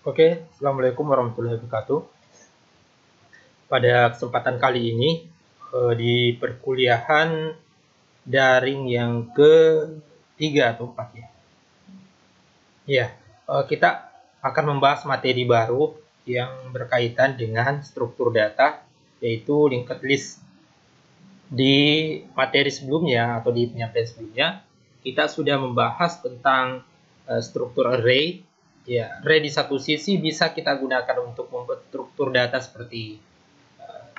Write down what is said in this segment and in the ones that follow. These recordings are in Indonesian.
Oke, Assalamualaikum warahmatullahi wabarakatuh. Pada kesempatan kali ini, di perkuliahan daring yang ketiga atau empat ya. Ya, kita akan membahas materi baru yang berkaitan dengan struktur data, yaitu linked list. Di materi sebelumnya atau di penyampaian sebelumnya, kita sudah membahas tentang struktur array. Ya, array di satu sisi bisa kita gunakan untuk membuat struktur data seperti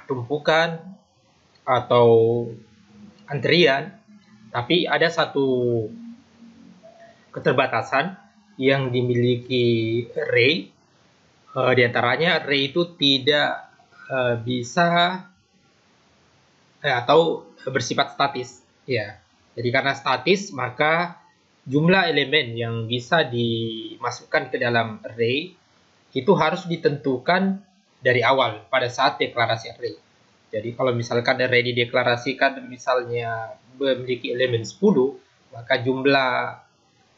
tumpukan atau antrian, tapi ada satu keterbatasan yang dimiliki array. Di antaranya array itu tidak bisa atau bersifat statis. Ya, jadi karena statis maka jumlah elemen yang bisa dimasukkan ke dalam array itu harus ditentukan dari awal pada saat deklarasi array. Jadi kalau misalkan array dideklarasikan misalnya memiliki elemen 10, maka jumlah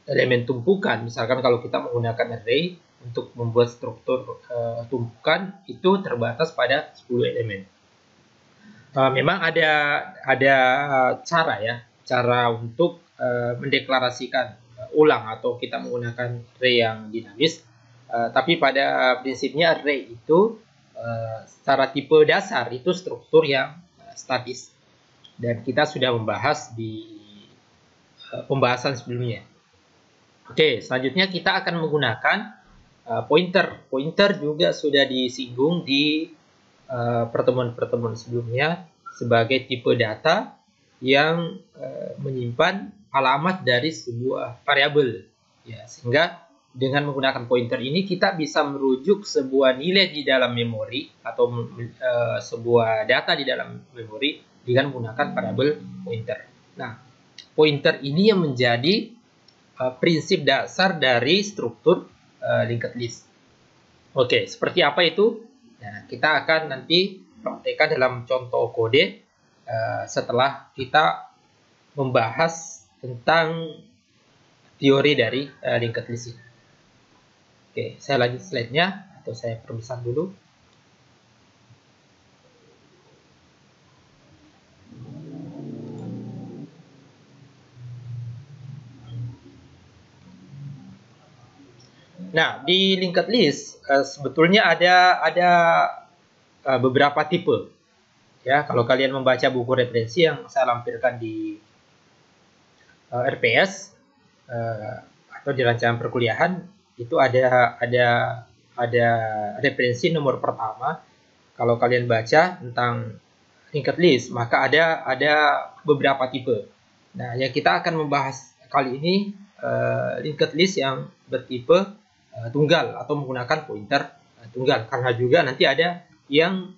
elemen tumpukan, misalkan kalau kita menggunakan array untuk membuat struktur tumpukan itu terbatas pada 10 elemen. Memang ada cara untuk mendeklarasikan ulang atau kita menggunakan array yang dinamis. Tapi pada prinsipnya array itu secara tipe dasar itu struktur yang statis. Dan kita sudah membahas di pembahasan sebelumnya. Oke, selanjutnya kita akan menggunakan pointer. Pointer juga sudah disinggung di pertemuan-pertemuan sebelumnya sebagai tipe data yang menyimpan alamat dari sebuah variabel. Ya, sehingga dengan menggunakan pointer ini kita bisa merujuk sebuah nilai di dalam memori atau sebuah data di dalam memori dengan menggunakan variabel pointer. Nah, pointer ini yang menjadi prinsip dasar dari struktur linked list. Oke, seperti apa itu? Nah, kita akan nanti praktekkan dalam contoh kode setelah kita membahas tentang teori dari linked list ini. Oke, saya lanjut slide-nya atau saya perbesar dulu. Nah, di linked list sebetulnya ada beberapa tipe. Ya, kalau kalian membaca buku referensi yang saya lampirkan di RPS atau di rancangan perkuliahan itu ada referensi nomor pertama. Kalau kalian baca tentang linked list, maka ada beberapa tipe. Nah, yang kita akan membahas kali ini linked list yang bertipe tunggal atau menggunakan pointer tunggal, karena juga nanti ada yang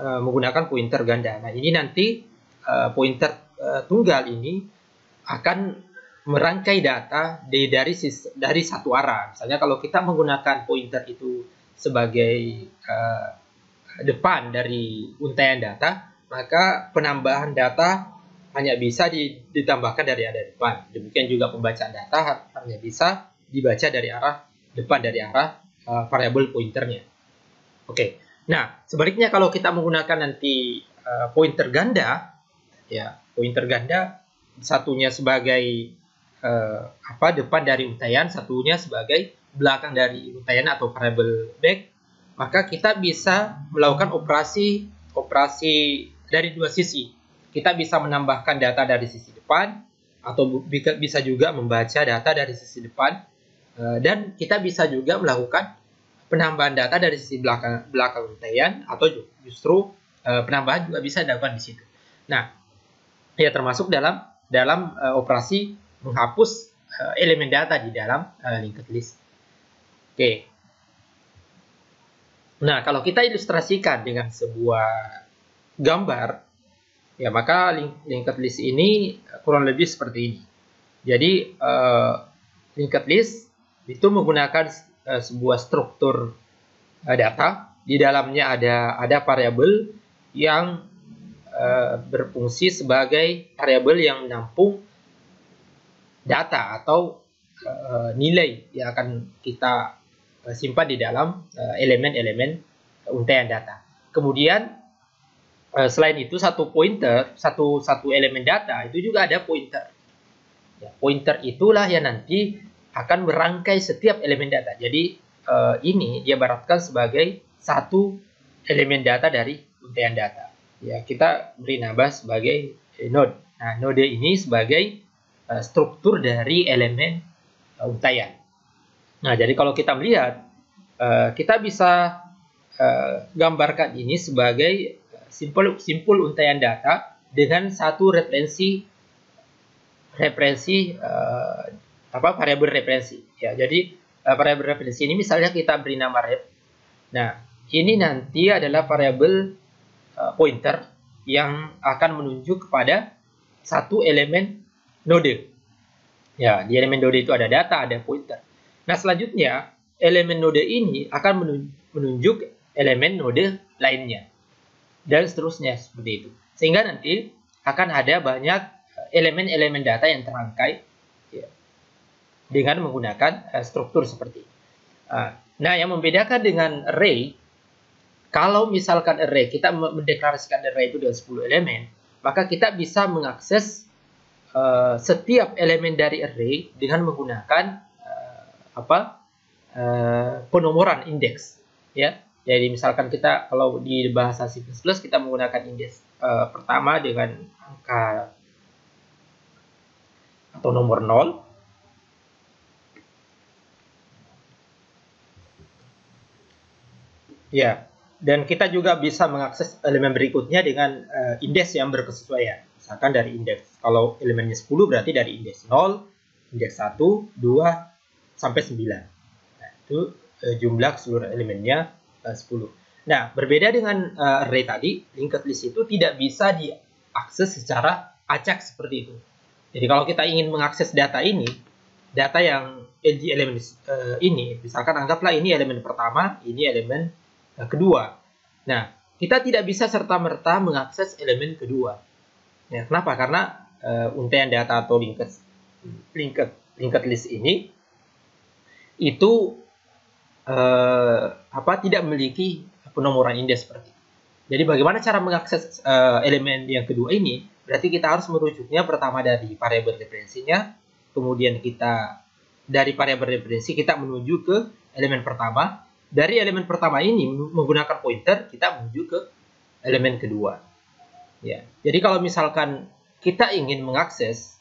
menggunakan pointer ganda. Nah, ini nanti pointer tunggal ini akan merangkai data dari satu arah. Misalnya kalau kita menggunakan pointer itu sebagai depan dari untaian data, maka penambahan data hanya bisa ditambahkan dari arah depan. Demikian juga pembacaan data hanya bisa dibaca dari arah depan, dari arah variabel pointernya. Oke. Nah, sebaliknya kalau kita menggunakan nanti pointer ganda, ya, pointer ganda satunya sebagai depan dari untaian, satunya sebagai belakang dari untaian atau variabel back, maka kita bisa melakukan operasi dari dua sisi. Kita bisa menambahkan data dari sisi depan atau bisa juga membaca data dari sisi depan, dan kita bisa juga melakukan penambahan data dari sisi belakang untaian, atau justru penambahan juga bisa dilakukan di situ. Nah, ya termasuk dalam operasi menghapus elemen data di dalam linked list. Oke. Nah, kalau kita ilustrasikan dengan sebuah gambar, ya maka linked list ini kurang lebih seperti ini. Jadi linked list itu menggunakan sebuah struktur data. Di dalamnya ada variabel yang berfungsi sebagai variabel yang menampung data atau nilai yang akan kita simpan di dalam elemen-elemen untaian data. Kemudian selain itu satu elemen data itu juga ada pointer. Ya, pointer itulah yang nanti akan merangkai setiap elemen data. Jadi ini dia ibaratkan sebagai satu elemen data dari untaian data. Ya, kita beri nama sebagai node. Nah, node ini sebagai struktur dari elemen untaian. Nah, jadi kalau kita melihat, kita bisa gambarkan ini sebagai simpul untaian data dengan satu variabel referensi. Ya, jadi variabel referensi ini misalnya kita beri nama ref. Nah, ini nanti adalah variabel pointer yang akan menunjuk kepada satu elemen node. Ya, di elemen node itu ada data, ada pointer. Nah, selanjutnya elemen node ini akan menunjuk elemen node lainnya. Dan seterusnya seperti itu. Sehingga nanti akan ada banyak elemen-elemen data yang terangkai ya, dengan menggunakan struktur seperti ini. Nah, yang membedakan dengan array, kalau misalkan array, kita mendeklarasikan array itu dengan 10 elemen, maka kita bisa mengakses setiap elemen dari array dengan menggunakan penomoran indeks. Ya, jadi misalkan kita kalau di bahasa C++ kita menggunakan indeks pertama dengan angka atau nomor 0. Ya, dan kita juga bisa mengakses elemen berikutnya dengan indeks yang berkesesuaian. Misalkan dari indeks, kalau elemennya 10 berarti dari indeks 0, indeks 1, 2, sampai 9. Nah, itu jumlah seluruh elemennya 10. Nah, berbeda dengan array tadi, linked list itu tidak bisa diakses secara acak seperti itu. Jadi kalau kita ingin mengakses data ini, data yang di elemen ini, misalkan anggaplah ini elemen pertama, ini elemen kedua. Nah, kita tidak bisa serta-merta mengakses elemen kedua. Ya, kenapa? Karena untaian data atau linked list ini itu tidak memiliki penomoran indeks seperti itu. Jadi bagaimana cara mengakses elemen yang kedua ini? Berarti kita harus merujuknya pertama dari variabel referensinya, kemudian kita dari variabel referensi kita menuju ke elemen pertama. Dari elemen pertama ini menggunakan pointer kita menuju ke elemen kedua. Ya, jadi kalau misalkan kita ingin mengakses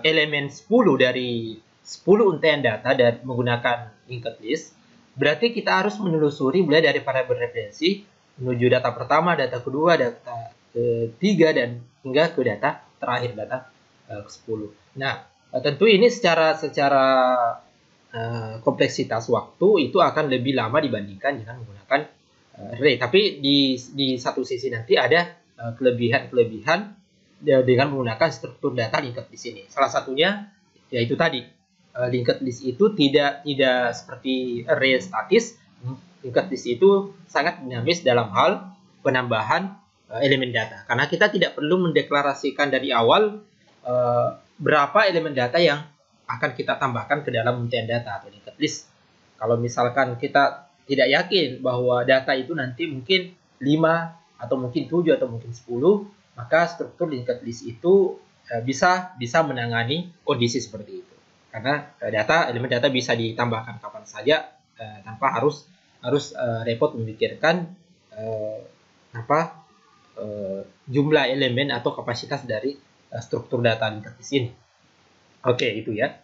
elemen 10 dari 10 untaian data dan menggunakan linked list, berarti kita harus menelusuri mulai dari variabel referensi menuju data pertama, data kedua, data ketiga, dan hingga ke data terakhir, data ke-10. Nah, tentu ini secara kompleksitas waktu itu akan lebih lama dibandingkan dengan menggunakan array. Tapi di satu sisi nanti ada kelebihan-kelebihan dengan menggunakan struktur data linked list ini. Salah satunya yaitu tadi linked list itu tidak seperti array statis. Linked list itu sangat dinamis dalam hal penambahan elemen data, karena kita tidak perlu mendeklarasikan dari awal berapa elemen data yang akan kita tambahkan ke dalam untaian data atau linked list. Kalau misalkan kita tidak yakin bahwa data itu nanti mungkin 5 atau mungkin 7 atau mungkin 10, maka struktur linked list itu bisa menangani kondisi seperti itu. Karena elemen data bisa ditambahkan kapan saja tanpa harus repot memikirkan jumlah elemen atau kapasitas dari struktur data linked list ini. Oke, itu ya.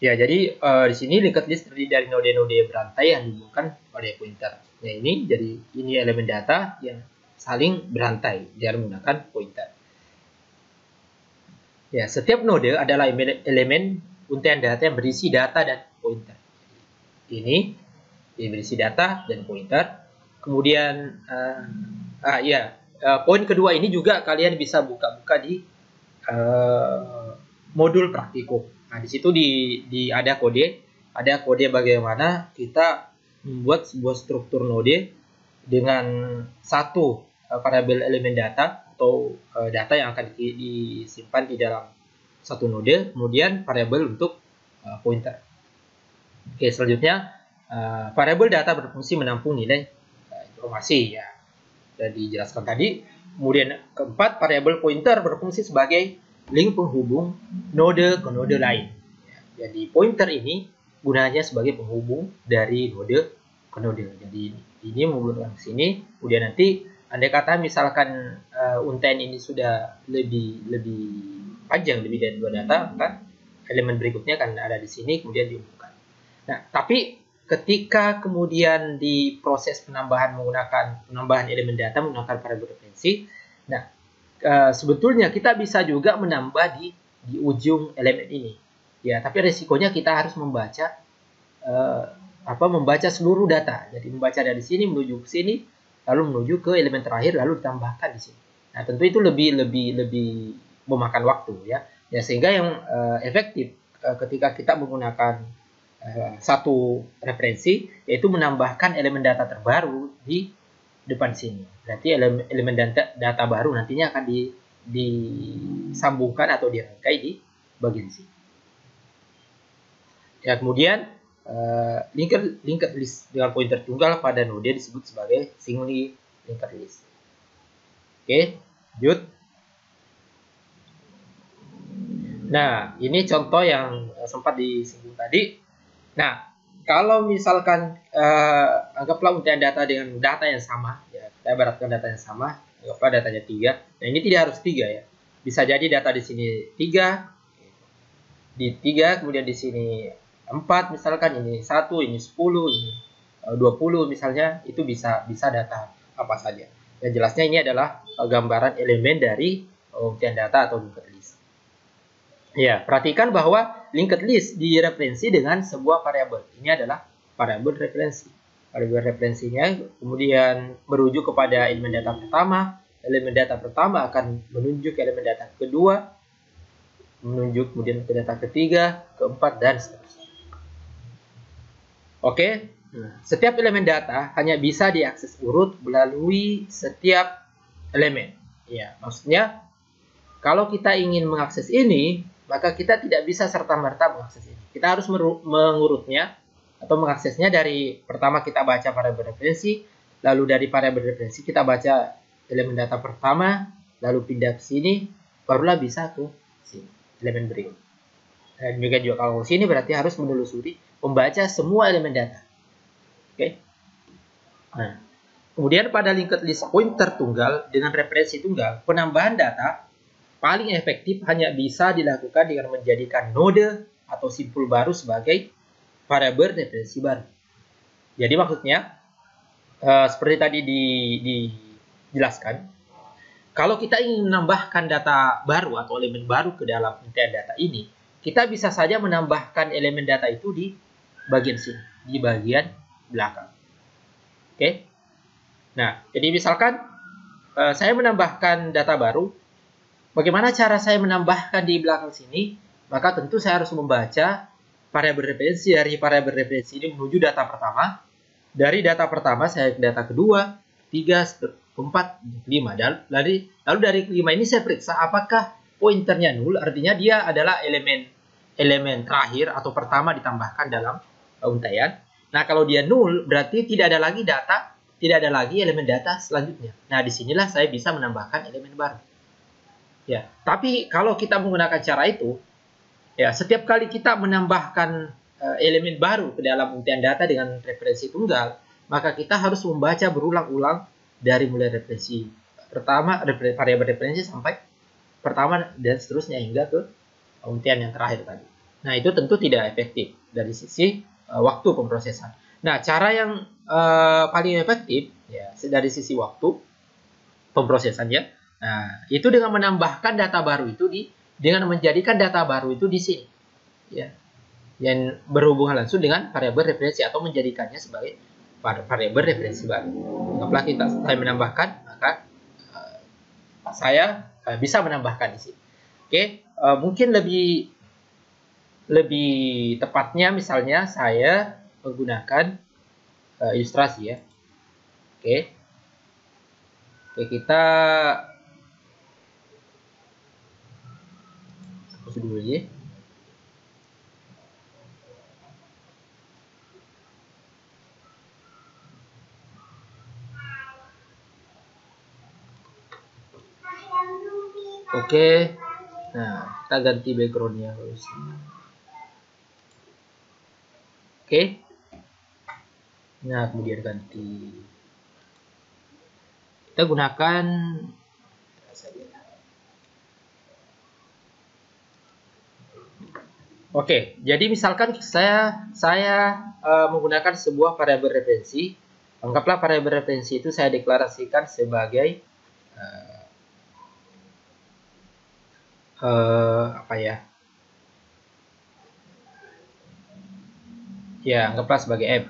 Ya, jadi di sini linked list terdiri dari node-node berantai yang dihubungkan oleh pointer. Nah, ini elemen data yang saling berantai dengan menggunakan pointer. Ya, setiap node adalah elemen untaian data yang berisi data dan pointer. Ini berisi data dan pointer. Kemudian poin kedua ini juga kalian bisa buka-buka di modul praktikum. Nah, di situ ada kode bagaimana kita membuat sebuah struktur node dengan satu variabel elemen data atau data yang akan disimpan di dalam satu node, kemudian variabel untuk pointer. Oke, selanjutnya variabel data berfungsi menampung nilai informasi ya. Sudah dijelaskan tadi. Kemudian keempat, variabel pointer berfungsi sebagai link penghubung node ke node lain. Ya, jadi pointer ini gunanya sebagai penghubung dari node ke node. Jadi ini menghubungkan ke sini. Kemudian nanti andai kata misalkan untaian ini sudah lebih panjang, lebih dari 2 data, maka elemen berikutnya akan ada di sini kemudian dihubungkan. Nah, tapi ketika kemudian di proses penambahan menggunakan penambahan elemen data menggunakan variabel referensi, nah sebetulnya kita bisa juga menambah di ujung elemen ini. Ya, tapi resikonya kita harus membaca membaca seluruh data. Jadi membaca dari sini menuju ke sini, lalu menuju ke elemen terakhir, lalu ditambahkan di sini. Nah, tentu itu lebih memakan waktu ya. Ya, sehingga yang efektif ketika kita menggunakan satu referensi, yaitu menambahkan elemen data terbaru di depan sini. Berarti elemen data baru nantinya akan disambungkan atau dirangkai di bagian sini. Ya, kemudian linked list dengan pointer tunggal pada node disebut sebagai singly linked list. Oke, lanjut. Nah, ini contoh yang sempat disinggung tadi. Nah, kalau misalkan anggaplah untaian data dengan data yang sama, ya, kita ibaratkan data yang sama, anggaplah datanya 3. Nah, ini tidak harus 3 ya. Bisa jadi data di sini 3, di 3, kemudian di sini 4 misalkan, ini 1, ini 10, ini 20 misalnya, itu bisa data apa saja. Yang jelasnya ini adalah gambaran elemen dari untaian data atau linked list. Ya, perhatikan bahwa linked list direferensi dengan sebuah variabel. Ini adalah variabel referensi. Variabel referensinya kemudian merujuk kepada elemen data pertama. Elemen data pertama akan menunjuk ke elemen data kedua, menunjuk kemudian ke data ketiga, keempat, dan seterusnya. Oke, setiap elemen data hanya bisa diakses urut melalui setiap elemen. Ya, maksudnya kalau kita ingin mengakses ini, maka kita tidak bisa serta-merta mengakses ini. Kita harus mengurutnya atau mengaksesnya dari pertama kita baca variabel referensi, lalu dari variabel referensi kita baca elemen data pertama, lalu pindah ke sini, barulah bisa ke sini, elemen berikut. Dan juga kalau ke sini berarti harus menelusuri, membaca semua elemen data. Oke. Nah, kemudian pada linked list pointer tunggal dengan referensi tunggal, penambahan data paling efektif hanya bisa dilakukan dengan menjadikan node atau simpul baru sebagai variabel referensi baru. Jadi maksudnya, seperti tadi dijelaskan, kalau kita ingin menambahkan data baru atau elemen baru ke dalam untaian data ini, kita bisa saja menambahkan elemen data itu di bagian sini, di bagian belakang. Oke? Nah, jadi misalkan saya menambahkan data baru. Bagaimana cara saya menambahkan di belakang sini? Maka tentu saya harus membaca variabel referensi. Dari variabel referensi ini menuju data pertama. Dari data pertama saya ke data kedua, 3, 4, 5. Lalu dari kelima ini saya periksa apakah pointernya nul, artinya dia adalah elemen terakhir atau pertama ditambahkan dalam untaian. Nah, kalau dia nul, berarti tidak ada lagi data, tidak ada lagi elemen data selanjutnya. Nah, disinilah saya bisa menambahkan elemen baru. Ya, tapi kalau kita menggunakan cara itu, ya setiap kali kita menambahkan elemen baru ke dalam untaian data dengan referensi tunggal, maka kita harus membaca berulang-ulang dari mulai referensi pertama, variabel referensi sampai pertama dan seterusnya hingga ke untaian yang terakhir tadi. Nah, itu tentu tidak efektif dari sisi waktu pemrosesan. Nah, cara yang paling efektif ya dari sisi waktu pemrosesannya. Nah, itu dengan menambahkan data baru itu dengan menjadikan data baru itu di sini. Ya. Yang berhubungan langsung dengan variabel referensi atau menjadikannya sebagai variabel referensi baru. Apabila saya menambahkan, maka saya bisa menambahkan di sini. Oke, mungkin lebih tepatnya misalnya saya menggunakan ilustrasi ya. Oke, kita dulu ya. Oke. Nah, kita ganti backgroundnya. Oke. Nah, kemudian ganti. Kita gunakan Oke, jadi misalkan saya menggunakan sebuah variabel referensi. Anggaplah variabel referensi itu saya deklarasikan sebagai apa ya? Ya, anggaplah sebagai M.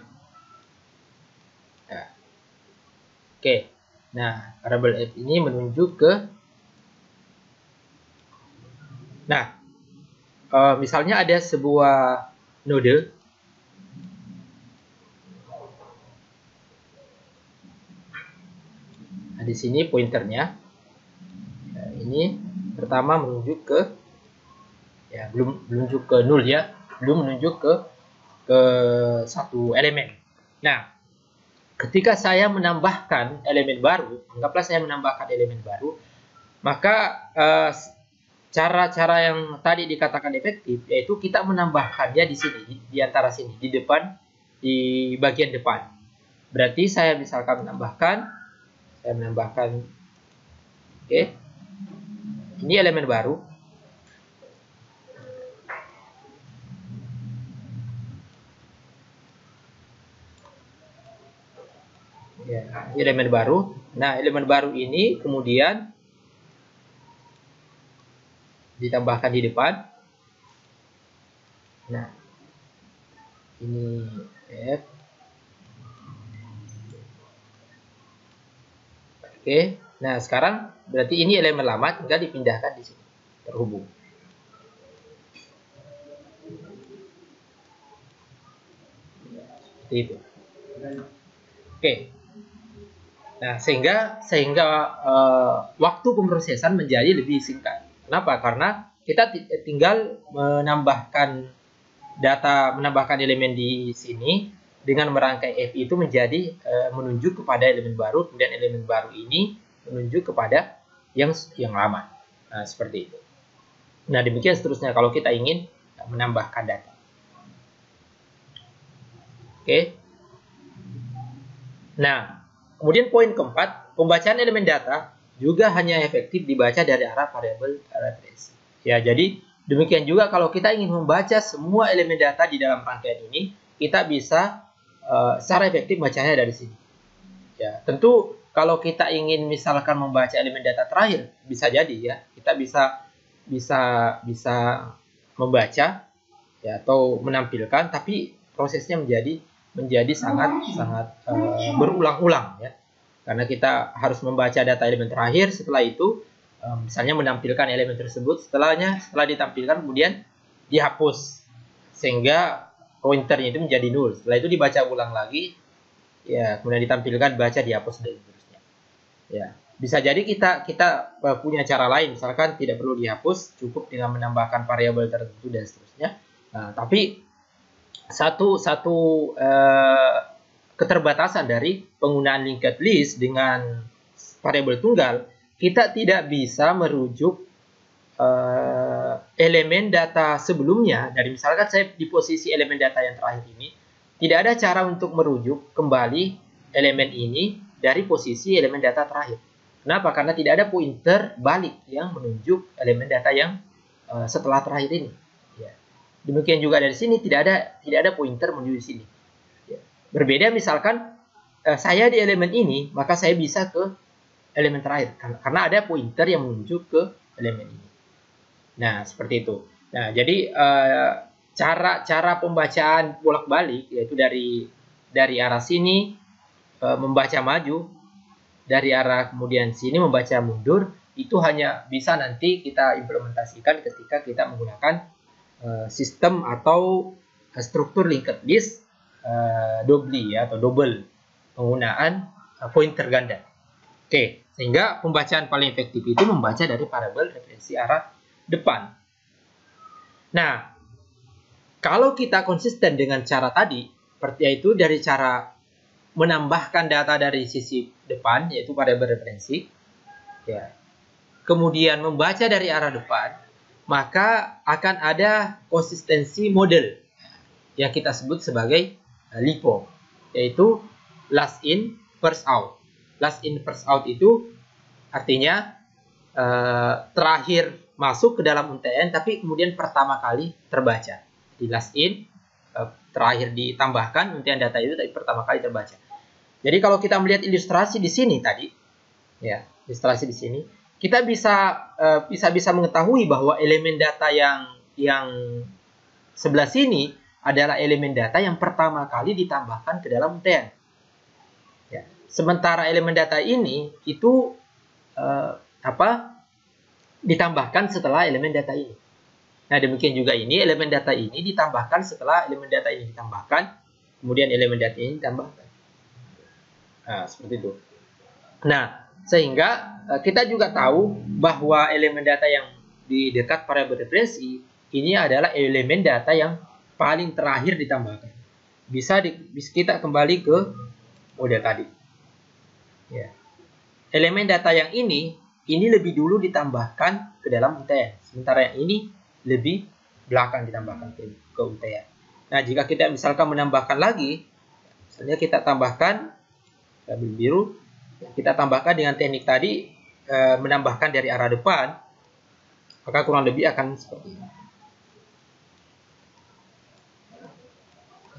Ya. Oke. Nah, variabel F ini menunjuk ke misalnya ada sebuah node. Nah, di sini pointernya. Nah, ini pertama menunjuk ke belum menunjuk ke nol ya, belum menunjuk ke satu elemen. Nah, ketika saya menambahkan elemen baru, anggaplah saya menambahkan elemen baru, maka cara-cara yang tadi dikatakan efektif yaitu kita menambahkannya di sini, di antara sini, di depan, di bagian depan. Berarti saya misalkan menambahkan, oke, ini elemen baru. Ya, ini elemen baru. Nah, elemen baru ini kemudian ditambahkan di depan. Nah, ini F. Oke. Nah, sekarang berarti ini elemen lama tinggal dipindahkan di sini. Terhubung. Seperti itu. Oke. Nah, sehingga waktu pemrosesan menjadi lebih singkat. Kenapa? Karena kita tinggal menambahkan elemen di sini dengan merangkai F itu menjadi menunjuk kepada elemen baru, kemudian elemen baru ini menunjuk kepada yang lama. Nah, seperti itu. Nah, demikian seterusnya kalau kita ingin menambahkan data. Oke. Nah, kemudian poin keempat, pembacaan elemen data juga hanya efektif dibaca dari arah variabel referensi. Ya, jadi demikian juga kalau kita ingin membaca semua elemen data di dalam rangkaian ini, kita bisa secara efektif bacanya dari sini. Ya, tentu kalau kita ingin misalkan membaca elemen data terakhir, bisa jadi ya, kita bisa membaca ya atau menampilkan, tapi prosesnya menjadi sangat berulang-ulang ya, karena kita harus membaca data elemen terakhir, setelah itu misalnya menampilkan elemen tersebut, setelah ditampilkan kemudian dihapus sehingga pointernya itu menjadi nol, setelah itu dibaca ulang lagi ya, kemudian ditampilkan, baca, dihapus dan seterusnya ya. Bisa jadi kita punya cara lain, misalkan tidak perlu dihapus, cukup dengan menambahkan variabel tertentu dan seterusnya. Nah, tapi satu keterbatasan dari penggunaan linked list dengan variabel tunggal, kita tidak bisa merujuk elemen data sebelumnya. Dari misalkan saya di posisi elemen data yang terakhir ini, tidak ada cara untuk merujuk kembali elemen ini dari posisi elemen data terakhir. Kenapa? Karena tidak ada pointer balik yang menunjuk elemen data yang setelah terakhir ini. Ya. Demikian juga dari sini tidak ada pointer menuju sini. Ya. Berbeda misalkan saya di elemen ini, maka saya bisa ke elemen terakhir karena ada pointer yang menunjuk ke elemen ini. Nah, seperti itu. Nah, jadi cara pembacaan bolak-balik yaitu dari arah sini membaca maju, dari arah kemudian sini membaca mundur, itu hanya bisa nanti kita implementasikan ketika kita menggunakan sistem atau struktur linked list double penggunaan pointer ganda. Oke, sehingga pembacaan paling efektif itu membaca dari variabel referensi arah depan. Nah, kalau kita konsisten dengan cara tadi, yaitu dari cara menambahkan data dari sisi depan, yaitu variabel referensi, ya, kemudian membaca dari arah depan, maka akan ada konsistensi model yang kita sebut sebagai LIFO, yaitu last in first out. Last in first out itu artinya terakhir masuk ke dalam UTN tapi kemudian pertama kali terbaca. Di last in terakhir ditambahkan UTN data itu tapi pertama kali terbaca. Jadi kalau kita melihat ilustrasi di sini tadi, ya ilustrasi di sini, kita bisa mengetahui bahwa elemen data yang sebelah sini adalah elemen data yang pertama kali ditambahkan ke dalam UTN. Ya. Sementara elemen data ini itu ditambahkan setelah elemen data ini. Nah, demikian juga ini, elemen data ini ditambahkan setelah elemen data ini ditambahkan, kemudian elemen data ini ditambahkan. Nah, seperti itu. Nah, sehingga kita juga tahu bahwa elemen data yang di dekat variabel referensi ini adalah elemen data yang paling terakhir ditambahkan. Bisa kita kembali ke model tadi. Ya. Elemen data yang ini lebih dulu ditambahkan ke dalam UTN, sementara yang ini lebih belakang ditambahkan ke UTN. Nah, jika kita misalkan menambahkan lagi, misalnya kita tambahkan tabel biru, kita tambahkan dengan teknik tadi, menambahkan dari arah depan, maka kurang lebih akan seperti ini.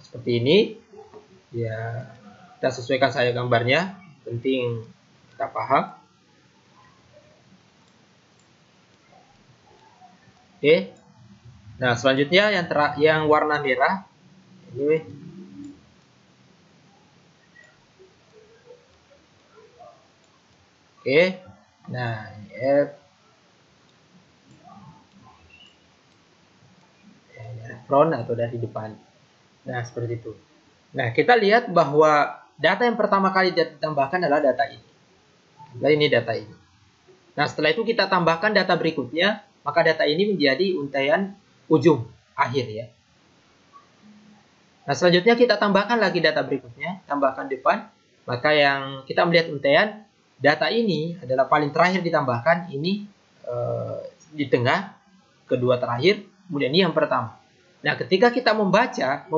Seperti ini, ya kita sesuaikan saja gambarnya, penting kita paham. Oke, nah selanjutnya yang warna merah, ini. Oke, nah F dari front atau dari depan. Nah, seperti itu. Nah, kita lihat bahwa data yang pertama kali ditambahkan adalah data ini. Nah, ini data ini. Nah, setelah itu kita tambahkan data berikutnya, maka data ini menjadi untaian ujung, akhir ya. Nah, selanjutnya kita tambahkan lagi data berikutnya, tambahkan depan, maka yang kita melihat untaian, data ini adalah paling terakhir ditambahkan, ini di tengah, kedua terakhir, kemudian ini yang pertama. Nah, ketika kita membaca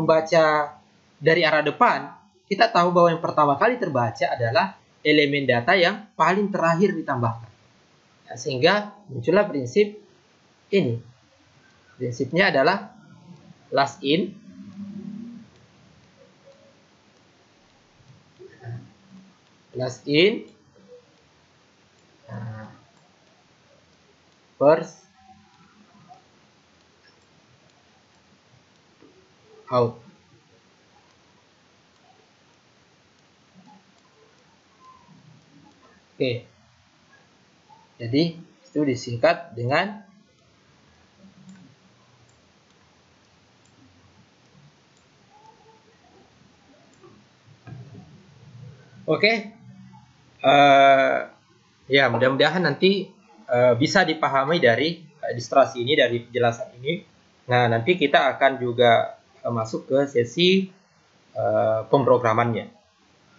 dari arah depan, kita tahu bahwa yang pertama kali terbaca adalah elemen data yang paling terakhir ditambahkan. Nah, sehingga muncullah prinsip ini. Prinsipnya adalah last in, first out. Oke. Jadi itu disingkat dengan oke. Ya, mudah-mudahan nanti bisa dipahami dari ilustrasi ini, dari penjelasan ini. Nah, nanti kita akan juga masuk ke sesi pemrogramannya.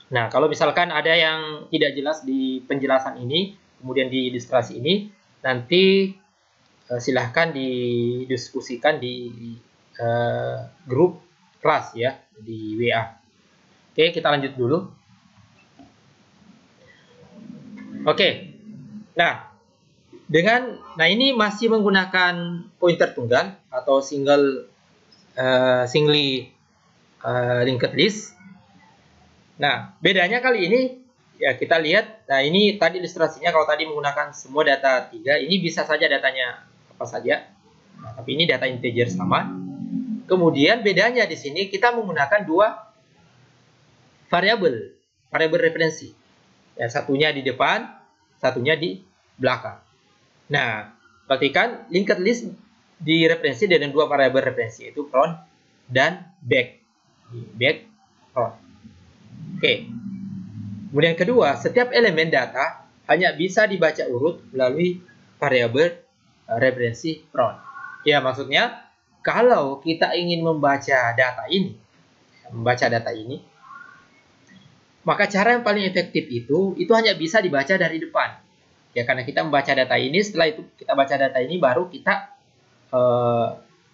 Nah, kalau misalkan ada yang tidak jelas di penjelasan ini, kemudian di ilustrasi ini, nanti silahkan didiskusikan di grup kelas ya, di WA. Oke, kita lanjut dulu. Oke, nah ini masih menggunakan pointer tunggal atau singly linked list. Nah, bedanya kali ini ya kita lihat. Nah, ini tadi ilustrasinya kalau tadi menggunakan semua data 3, ini bisa saja datanya apa saja. Nah, tapi ini data integer sama. Kemudian bedanya di sini kita menggunakan dua variabel referensi. Ya, satunya di depan, satunya di belakang. Nah, perhatikan linked list direferensi dengan dua variabel referensi, yaitu front dan back. Back, front. Oke. Kemudian kedua, setiap elemen data hanya bisa dibaca urut melalui variabel referensi front. Ya, maksudnya kalau kita ingin membaca data ini, maka cara yang paling efektif itu hanya bisa dibaca dari depan. Ya, karena kita membaca data ini, setelah itu kita baca data ini, baru kita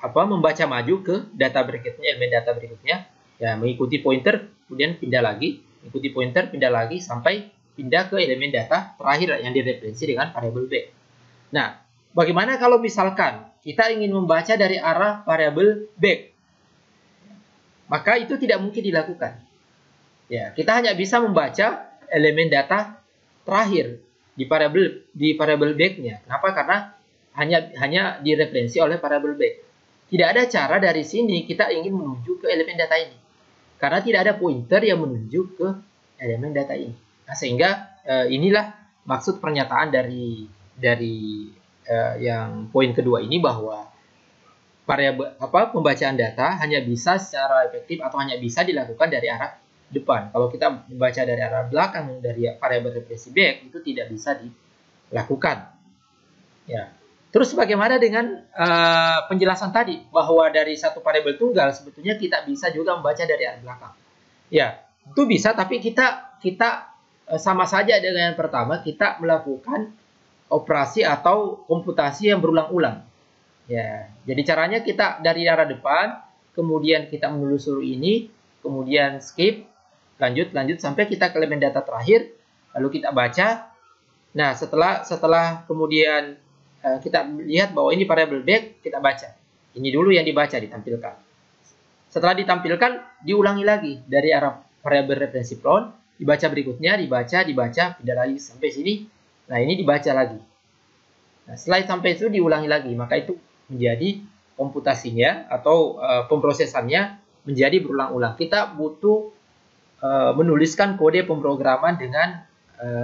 membaca maju ke data berikutnya, elemen data berikutnya. Ya, mengikuti pointer, kemudian pindah lagi, ikuti pointer, pindah lagi, sampai pindah ke elemen data terakhir yang direferensi dengan variabel B. Nah, bagaimana kalau misalkan kita ingin membaca dari arah variabel back? Maka itu tidak mungkin dilakukan. Ya, kita hanya bisa membaca elemen data terakhir di variabel back-nya. Kenapa? Karena hanya direferensi oleh variabel back. Tidak ada cara dari sini kita ingin menuju ke elemen data ini. Karena tidak ada pointer yang menuju ke elemen data ini. Nah, sehingga inilah maksud pernyataan dari yang poin kedua ini, bahwa pembacaan data hanya bisa secara efektif atau hanya bisa dilakukan dari arah depan. Kalau kita membaca dari arah belakang dari variabel referensi back, itu tidak bisa dilakukan. Ya. Terus bagaimana dengan penjelasan tadi bahwa dari satu variabel tunggal sebetulnya kita bisa juga membaca dari arah belakang? Ya, itu bisa, tapi kita sama saja dengan yang pertama, kita melakukan operasi atau komputasi yang berulang-ulang. Ya, jadi caranya kita dari arah depan, kemudian kita menelusuri ini, kemudian skip, lanjut sampai kita ke elemen data terakhir, lalu kita baca. Nah, setelah kemudian kita lihat bahwa ini variabel back, kita baca. Ini dulu yang dibaca, ditampilkan. Setelah ditampilkan, diulangi lagi dari arah variabel referensi front, dibaca berikutnya, dibaca, pindah lagi sampai sini. Nah, ini dibaca lagi. Nah, setelah sampai itu diulangi lagi, maka itu menjadi komputasinya atau pemrosesannya menjadi berulang-ulang. Kita butuh menuliskan kode pemrograman dengan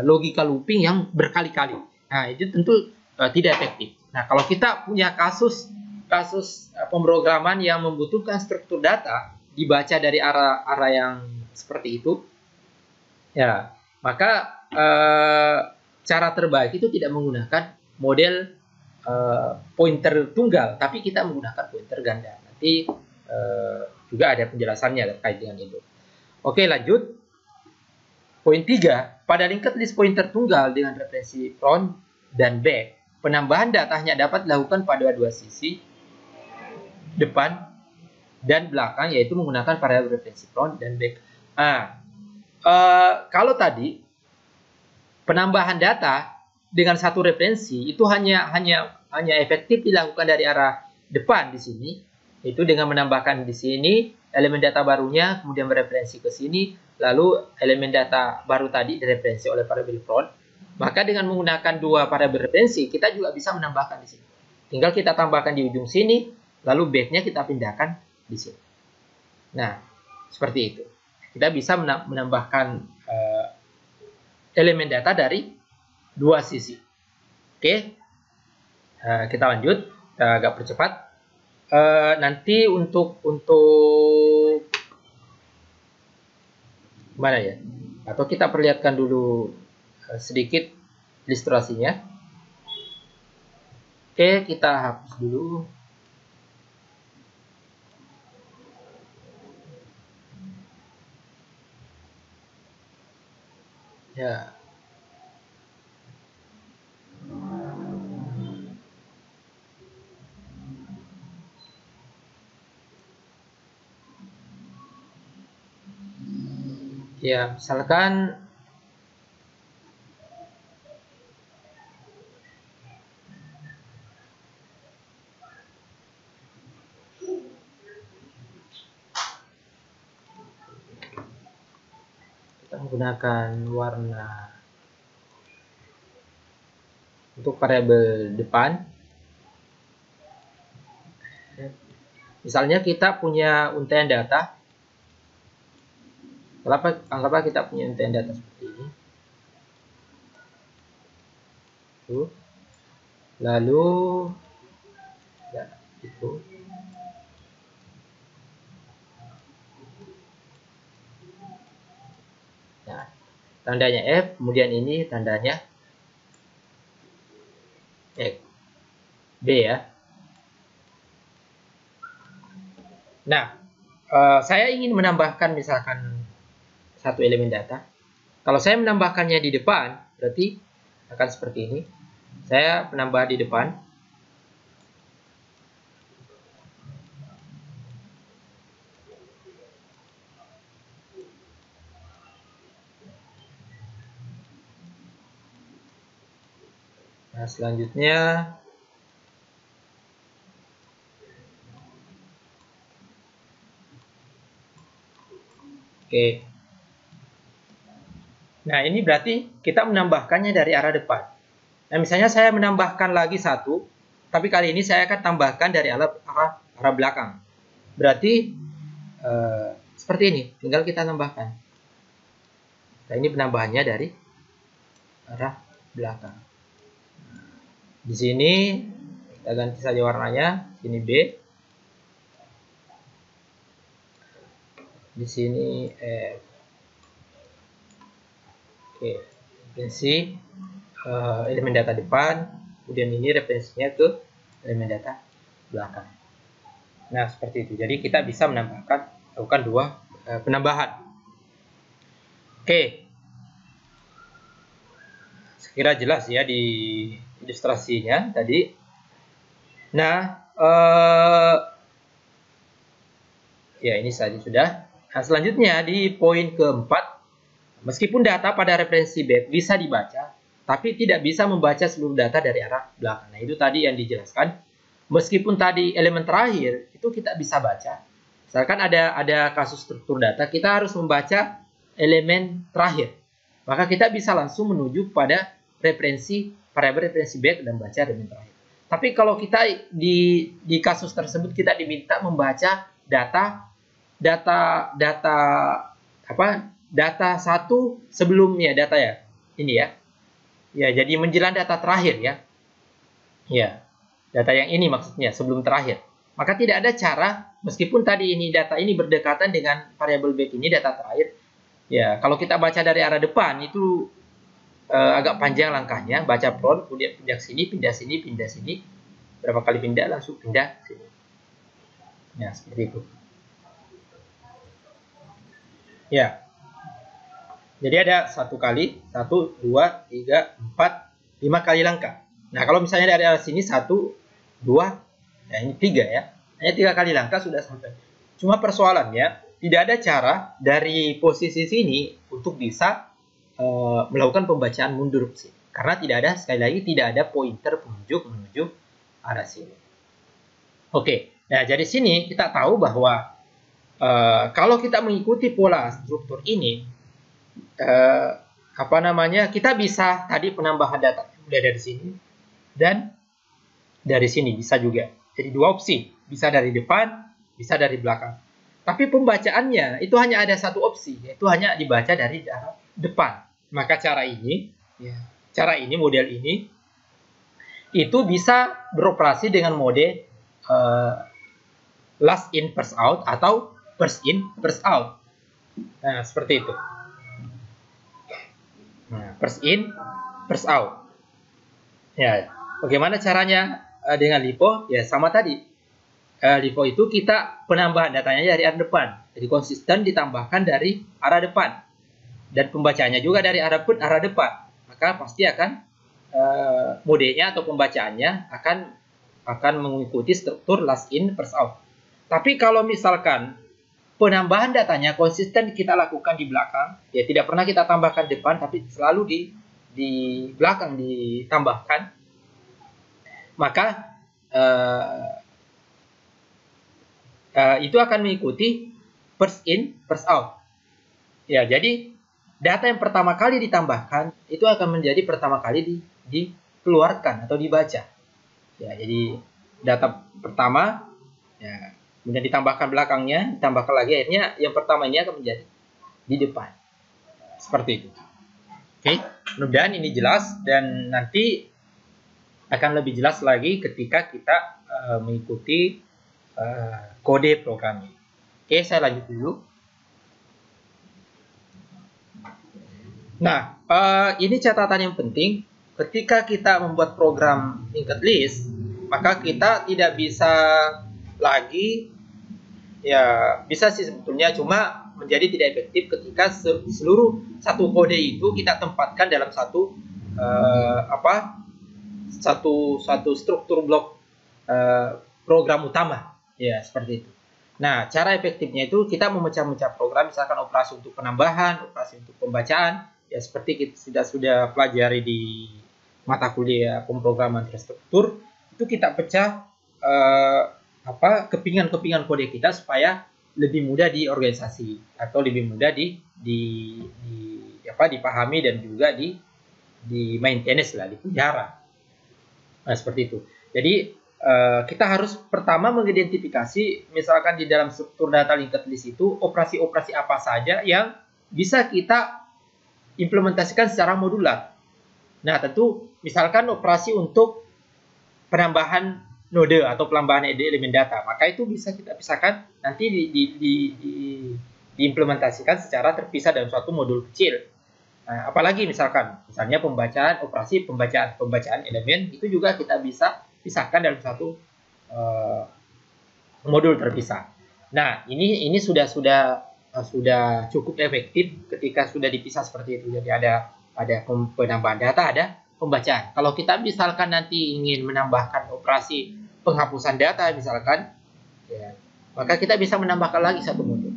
logika looping yang berkali-kali. Nah, itu tentu tidak efektif. Nah, kalau kita punya kasus pemrograman yang membutuhkan struktur data dibaca dari arah yang seperti itu, ya, maka cara terbaik itu tidak menggunakan model pointer tunggal, tapi kita menggunakan pointer ganda. Nanti juga ada penjelasannya terkait dengan itu. Oke, lanjut. Poin 3, pada linked list pointer tunggal dengan referensi front dan back, penambahan data hanya dapat dilakukan pada dua sisi, depan dan belakang, yaitu menggunakan variabel referensi front dan back. Kalau tadi penambahan data dengan satu referensi itu hanya efektif dilakukan dari arah depan di sini, itu dengan menambahkan di sini elemen data barunya, kemudian bereferensi ke sini, lalu elemen data baru tadi direferensi oleh variabel front. Maka dengan menggunakan dua variabel referensi, kita juga bisa menambahkan di sini. Tinggal kita tambahkan di ujung sini, lalu back-nya kita pindahkan di sini. Nah, seperti itu. Kita bisa menambahkan elemen data dari dua sisi. Oke, kita lanjut, agak percepat. Nanti untuk mana ya? Atau kita perlihatkan dulu sedikit ilustrasinya. Oke, kita hapus dulu. Ya. Ya, misalkan kita menggunakan warna untuk variabel depan. Misalnya kita punya untaian data. Anggaplah kita punya untaian data seperti ini. Lalu ya, itu. Nah, tandanya F, kemudian ini tandanya X, B ya. Nah, saya ingin menambahkan misalkan satu elemen data. Kalau saya menambahkannya di depan, berarti akan seperti ini. Saya menambah di depan. Nah, selanjutnya oke. Nah, ini berarti kita menambahkannya dari arah depan. Nah, misalnya saya menambahkan lagi satu, tapi kali ini saya akan tambahkan dari arah belakang. Berarti seperti ini, tinggal kita tambahkan. Nah, ini penambahannya dari arah belakang. Di sini kita ganti saja warnanya, sini B. Di sini F. Oke, referensi elemen data depan, kemudian ini referensinya ke elemen data belakang. Nah, seperti itu. Jadi kita bisa lakukan dua penambahan. Oke, sekira jelas ya di ilustrasinya tadi. Nah, ya ini saja sudah. Nah, selanjutnya di poin keempat, meskipun data pada referensi back bisa dibaca, tapi tidak bisa membaca seluruh data dari arah belakang. Nah, itu tadi yang dijelaskan. Meskipun tadi elemen terakhir itu kita bisa baca. Misalkan ada kasus struktur data, kita harus membaca elemen terakhir. Maka kita bisa langsung menuju pada variabel referensi back dan baca elemen terakhir. Tapi kalau kita di kasus tersebut kita diminta membaca data satu sebelumnya data ya. Ini ya. Ya, jadi menjelang data terakhir ya. Ya. Data yang ini maksudnya sebelum terakhir. Maka tidak ada cara meskipun tadi ini data ini berdekatan dengan variabel back ini data terakhir. Ya, kalau kita baca dari arah depan itu agak panjang langkahnya, baca front, kemudian pindah sini, pindah sini, pindah sini. Berapa kali pindah langsung pindah sini. Ya, seperti itu. Ya. Jadi ada 1 kali, 1, 2, 3, 4, 5 kali langkah. Nah, kalau misalnya dari arah sini 1, 2, ya ini 3 ya. Hanya 3 kali langkah sudah sampai. Cuma persoalannya, tidak ada cara dari posisi sini untuk bisa melakukan pembacaan mundur sini. Karena tidak ada, sekali lagi, tidak ada pointer penunjuk menuju arah sini. Oke, nah dari sini kita tahu bahwa kalau kita mengikuti pola struktur ini, kita bisa tadi penambahan data mulai dari sini dan dari sini bisa juga. Jadi dua opsi, bisa dari depan, bisa dari belakang. Tapi pembacaannya itu hanya ada satu opsi, yaitu hanya dibaca dari arah depan. Maka cara ini, model ini, itu bisa beroperasi dengan mode last in first out atau first in first out. Nah, seperti itu. Nah, first in, first out. Ya, bagaimana caranya dengan LIFO? Ya, sama tadi. LIFO itu kita penambahan datanya dari arah depan. Jadi konsisten ditambahkan dari arah depan. Dan pembacanya juga dari arah depan. Maka pasti akan modenya atau pembacaannya akan mengikuti struktur last in, first out. Tapi kalau misalkan penambahan datanya konsisten kita lakukan di belakang, ya tidak pernah kita tambahkan depan, tapi selalu di belakang ditambahkan, maka itu akan mengikuti first in, first out. Ya, jadi data yang pertama kali ditambahkan itu akan menjadi pertama kali dikeluarkan atau dibaca. Ya, jadi data pertama, ya, kemudian ditambahkan belakangnya, ditambahkan lagi, akhirnya yang pertama ini akan menjadi di depan. Seperti itu. Oke, mudah-mudahan ini jelas dan nanti akan lebih jelas lagi ketika kita mengikuti kode programnya. Oke, saya lanjut dulu. Nah, ini catatan yang penting. Ketika kita membuat program linked list, maka kita tidak bisa lagi, ya bisa sih sebetulnya, cuma menjadi tidak efektif ketika seluruh satu kode itu kita tempatkan dalam satu satu struktur blok program utama, ya seperti itu. Nah, cara efektifnya itu kita memecah-mecah program, misalkan operasi untuk penambahan, operasi untuk pembacaan, ya seperti kita sudah pelajari di mata kuliah pemrograman terstruktur, itu kita pecah kepingan-kepingan kode kita supaya lebih mudah diorganisasi atau lebih mudah dipahami dan juga di maintenance lah, dipelihara. Nah, seperti itu. Jadi kita harus pertama mengidentifikasi, misalkan di dalam struktur data linked list itu operasi-operasi apa saja yang bisa kita implementasikan secara modular. Nah, tentu misalkan operasi untuk penambahan node atau penambahan elemen data, maka itu bisa kita pisahkan nanti diimplementasikan secara terpisah dalam suatu modul kecil. Nah, apalagi misalnya operasi pembacaan elemen itu juga kita bisa pisahkan dalam satu modul terpisah. Nah, ini sudah cukup efektif ketika sudah dipisah seperti itu. Jadi ada penambahan data, ada pembacaan. Kalau kita misalkan nanti ingin menambahkan operasi penghapusan data misalkan, ya, maka kita bisa menambahkan lagi satu modul.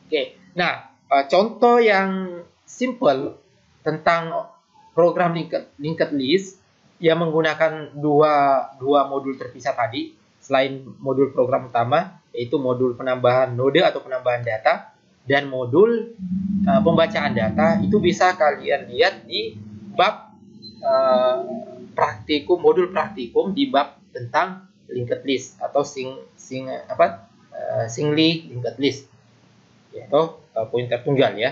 Oke. Nah, contoh yang simple tentang program linked list yang menggunakan dua modul terpisah tadi, selain modul program utama, yaitu modul penambahan node atau penambahan data, dan modul pembacaan data, itu bisa kalian lihat di bab modul praktikum di bab tentang linked list atau singly linked list, atau pointer tunggal ya.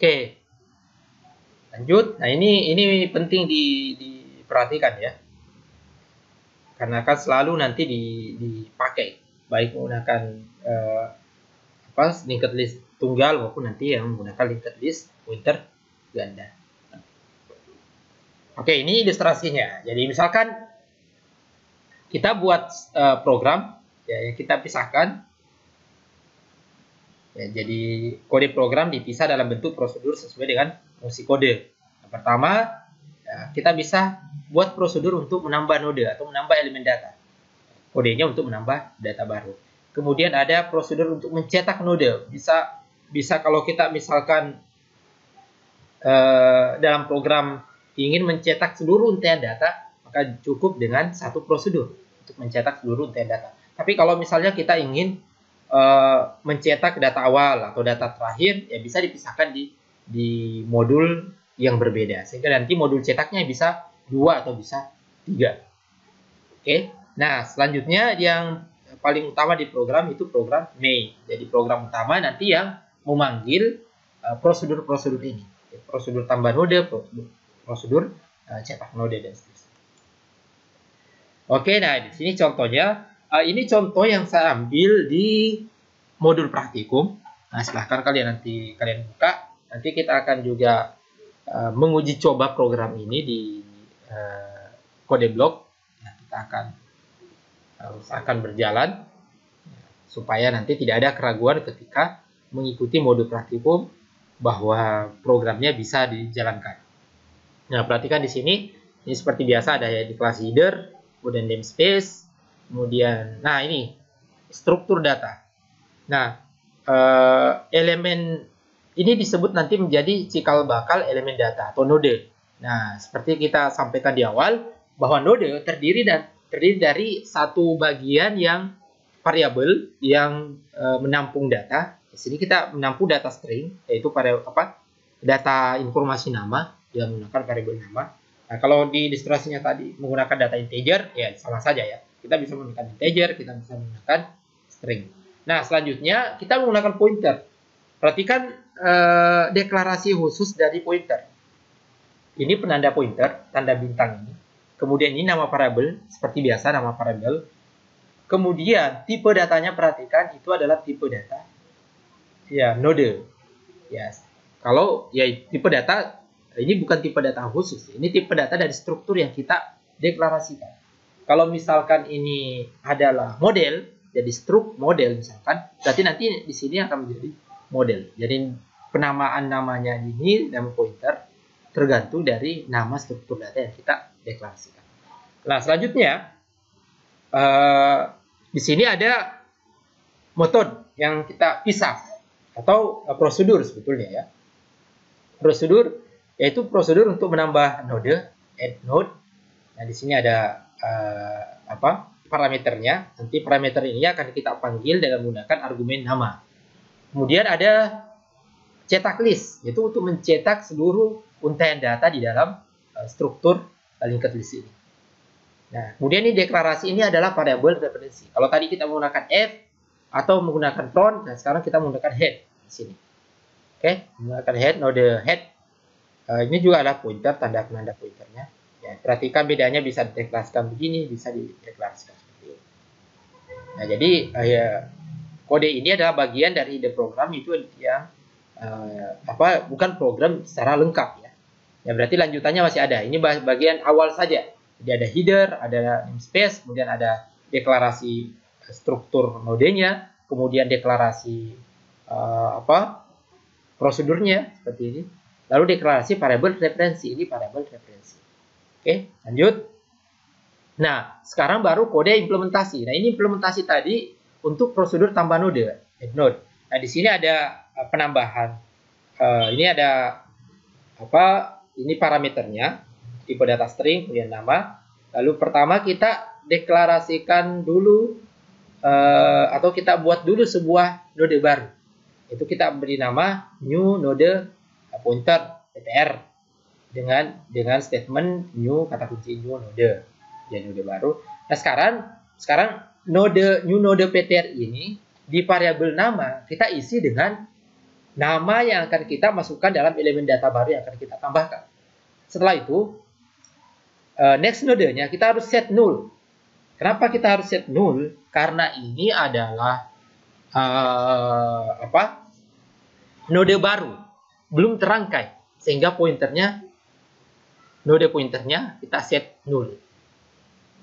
Oke. Lanjut. Nah, ini penting diperhatikan ya. Karena akan selalu nanti dipakai baik menggunakan linked list tunggal maupun nanti yang menggunakan linked list pointer ganda. Oke, ini ilustrasinya. Jadi misalkan kita buat program ya, yang kita pisahkan. Ya, jadi kode program dipisah dalam bentuk prosedur sesuai dengan fungsi kode. Yang pertama, ya, kita bisa buat prosedur untuk menambah node atau menambah elemen data. Kodenya untuk menambah data baru. Kemudian ada prosedur untuk mencetak node. Bisa kalau kita misalkan dalam program ingin mencetak seluruh untaian data, maka cukup dengan satu prosedur untuk mencetak seluruh untaian data. Tapi kalau misalnya kita ingin mencetak data awal atau data terakhir, ya bisa dipisahkan di modul yang berbeda, sehingga nanti modul cetaknya bisa 2 atau bisa 3. Oke. Nah, selanjutnya yang paling utama di program itu program main. Jadi program utama nanti yang memanggil prosedur-prosedur ini, prosedur tambah node, prosedur cetak node dan seterusnya. Oke, nah di sini contohnya. Ini contoh yang saya ambil di modul praktikum. Nah, silahkan kalian buka. Nanti kita akan juga menguji coba program ini di kode blok. Nah, kita akan berjalan supaya nanti tidak ada keraguan ketika mengikuti modul praktikum bahwa programnya bisa dijalankan. Nah, perhatikan di sini. Ini seperti biasa ada ya di kelas header, kemudian namespace. Kemudian, nah ini struktur data. Nah, elemen ini disebut nanti menjadi cikal bakal elemen data atau node. Nah, seperti kita sampaikan di awal bahwa node terdiri dari satu bagian yang variabel yang menampung data. Di sini kita menampung data string, yaitu data informasi nama yang menggunakan variabel nama. Nah, kalau di ilustrasinya tadi menggunakan data integer, ya sama saja ya. Kita bisa menggunakan integer, kita bisa menggunakan string. Nah, selanjutnya kita menggunakan pointer. Perhatikan deklarasi khusus dari pointer. Ini penanda pointer, tanda bintang ini. Kemudian ini nama variabel, seperti biasa nama variabel. Kemudian tipe datanya, perhatikan itu adalah tipe data ya node. Ya. Kalau ya tipe data ini bukan tipe data khusus, ini tipe data dari struktur yang kita deklarasikan. Kalau misalkan ini adalah model, jadi struk model misalkan, berarti nanti di sini akan menjadi model. Jadi penamaan namanya ini nama pointer. tergantung dari nama struktur data yang kita deklarasikan. Nah, selanjutnya di sini ada metode yang kita pisah atau prosedur sebetulnya ya. Prosedur yaitu prosedur untuk menambah node, add node. Nah, di sini ada parameternya. Nanti parameter ini akan kita panggil dengan menggunakan argumen nama. Kemudian ada cetak list, yaitu untuk mencetak seluruh untaian data di dalam struktur linked list ini. Nah, kemudian ini deklarasi ini adalah variabel referensi. Kalau tadi kita menggunakan f atau menggunakan front, dan sekarang kita menggunakan head di sini. Oke, menggunakan head, node head. Ini juga adalah pointer, tanda penanda pointernya. Ya, perhatikan bedanya, bisa dideklarasikan begini, bisa dideklarasikan seperti ini. Nah, jadi kode ini adalah bagian dari the program itu yang bukan program secara lengkap ya. Ya, berarti lanjutannya masih ada. Ini bagian awal saja. Jadi ada header, ada namespace, kemudian ada deklarasi struktur nodenya, kemudian deklarasi prosedurnya seperti ini. Lalu deklarasi variabel referensi, ini variabel referensi. Oke, lanjut. Nah, sekarang baru kode implementasi. Nah, ini implementasi tadi untuk prosedur tambah node, add node. Nah, di sini ada penambahan. Ini ada ini parameternya, tipe data string, kemudian nama. Lalu pertama kita deklarasikan dulu atau kita buat dulu sebuah node baru. Itu kita beri nama new node pointer ptr dengan statement new, kata kunci new node, jadi node baru. Nah, sekarang new node ptr ini di variabel nama kita isi dengan nama yang akan kita masukkan dalam elemen data baru yang akan kita tambahkan. Setelah itu next node-nya kita harus set null. Kenapa kita harus set null? Karena ini adalah node baru, belum terangkai, sehingga node pointernya kita set null.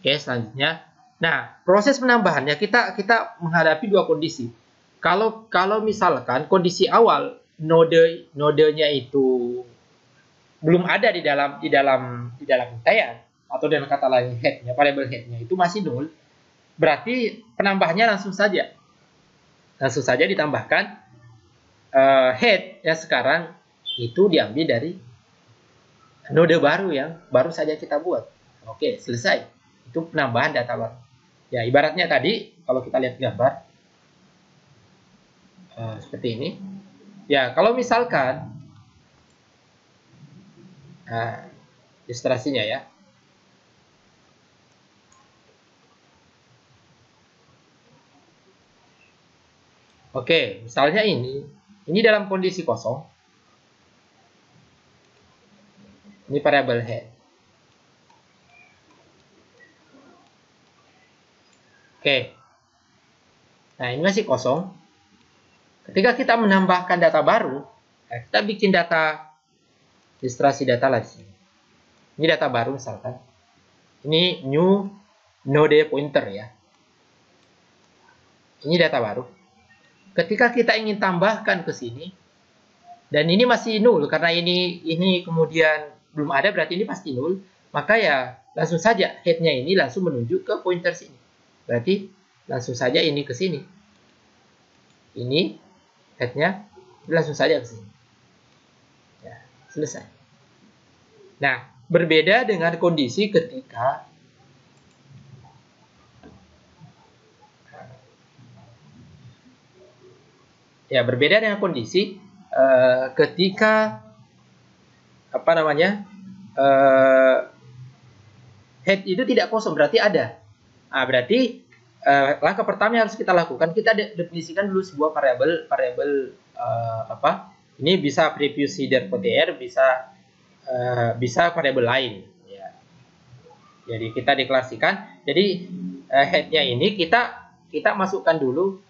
Oke, selanjutnya. Nah, proses penambahannya kita menghadapi dua kondisi. Kalau misalkan kondisi awal nodenya itu belum ada di dalam untaian, atau dengan kata lain headnya, variable headnya itu masih null, berarti penambahannya langsung saja ditambahkan head yang sekarang itu diambil dari node baru yang baru saja kita buat. Oke, selesai. Itu penambahan data baru. Ya, ibaratnya tadi kalau kita lihat gambar seperti ini. Ya, kalau misalkan ilustrasinya ya. Oke, misalnya ini dalam kondisi kosong. Ini variable head. Oke. Nah, ini masih kosong. Ketika kita menambahkan data baru, kita bikin ilustrasi data lagi. Ini data baru misalkan. Ini new node pointer ya. Ini data baru. Ketika kita ingin tambahkan ke sini, dan ini masih null karena ini kemudian belum ada, berarti ini pasti null, maka ya langsung saja headnya ini langsung menuju ke pointer sini. Berarti langsung saja ini ke sini. Ini headnya langsung saja ke sini. Ya, selesai. Nah, berbeda dengan kondisi ketika ketika head itu tidak kosong, berarti ada. Berarti langkah pertama yang harus kita lakukan, kita definisikan dulu sebuah variabel ini bisa previous header ptr, bisa variabel lain ya. Jadi kita deklarasikan, jadi headnya ini kita masukkan dulu,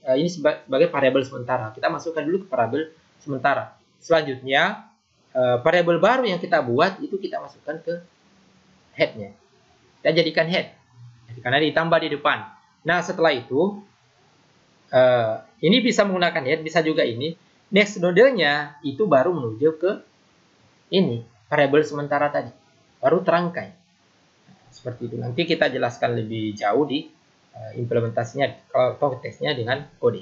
ini sebagai variabel sementara, kita masukkan dulu ke variabel sementara. Selanjutnya variabel baru yang kita buat itu kita masukkan ke headnya, kita jadikan head karena ditambah di depan. Nah, setelah itu ini bisa menggunakan head, bisa juga ini next node-nya itu baru menuju ke ini variabel sementara tadi, baru terangkai. Seperti itu. Nanti kita jelaskan lebih jauh di implementasinya kalau konteksnya dengan kode.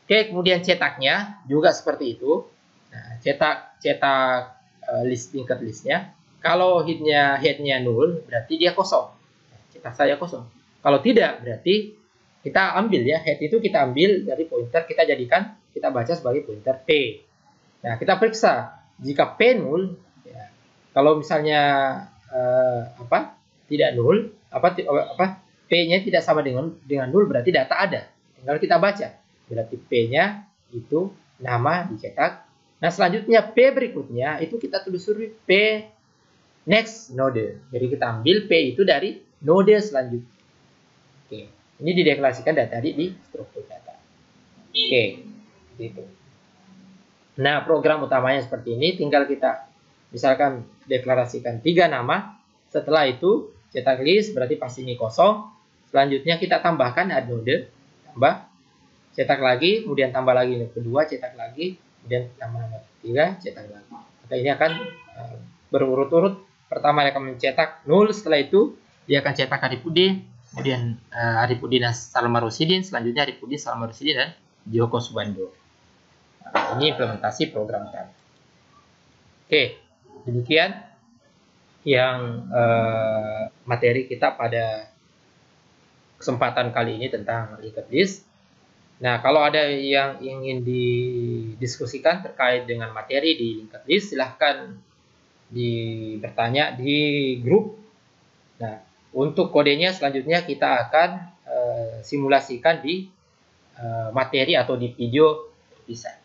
Oke, kemudian cetaknya juga seperti itu. Nah, cetak list linked listnya. Kalau headnya 0, berarti dia kosong. Cetak saya kosong. Kalau tidak, berarti kita ambil ya, head itu kita ambil dari pointer, kita jadikan, kita baca sebagai pointer P. Nah, kita periksa jika P 0, ya, kalau misalnya tidak 0, P-nya tidak sama dengan 0, berarti data ada. Tinggal kita baca. Berarti P-nya itu nama dicetak. Nah, selanjutnya P berikutnya itu kita telusuri P next node. Jadi kita ambil P itu dari node selanjutnya. Oke, ini dideklarasikan tadi di struktur data. Oke, gitu. Nah, program utamanya seperti ini. Tinggal kita misalkan deklarasikan 3 nama. Setelah itu cetak list berarti pasti ini kosong. Selanjutnya kita tambahkan add node, tambah, cetak lagi, kemudian tambah lagi node kedua, cetak lagi, kemudian tambah node ketiga, cetak lagi. Maka ini akan berurut-urut. Pertama dia akan mencetak 0, setelah itu dia akan cetak Arifudin, kemudian Arifudin dan Salma Rosidin, selanjutnya Arifudin, Salma Rosidin dan Joko Subando. Nah, ini implementasi program utama. Oke, demikian yang materi kita pada kesempatan kali ini tentang linked list. Nah, kalau ada yang ingin didiskusikan terkait dengan materi di linked list, silahkan bertanya di grup. Nah, untuk kodenya selanjutnya kita akan simulasikan di materi atau di video terpisah.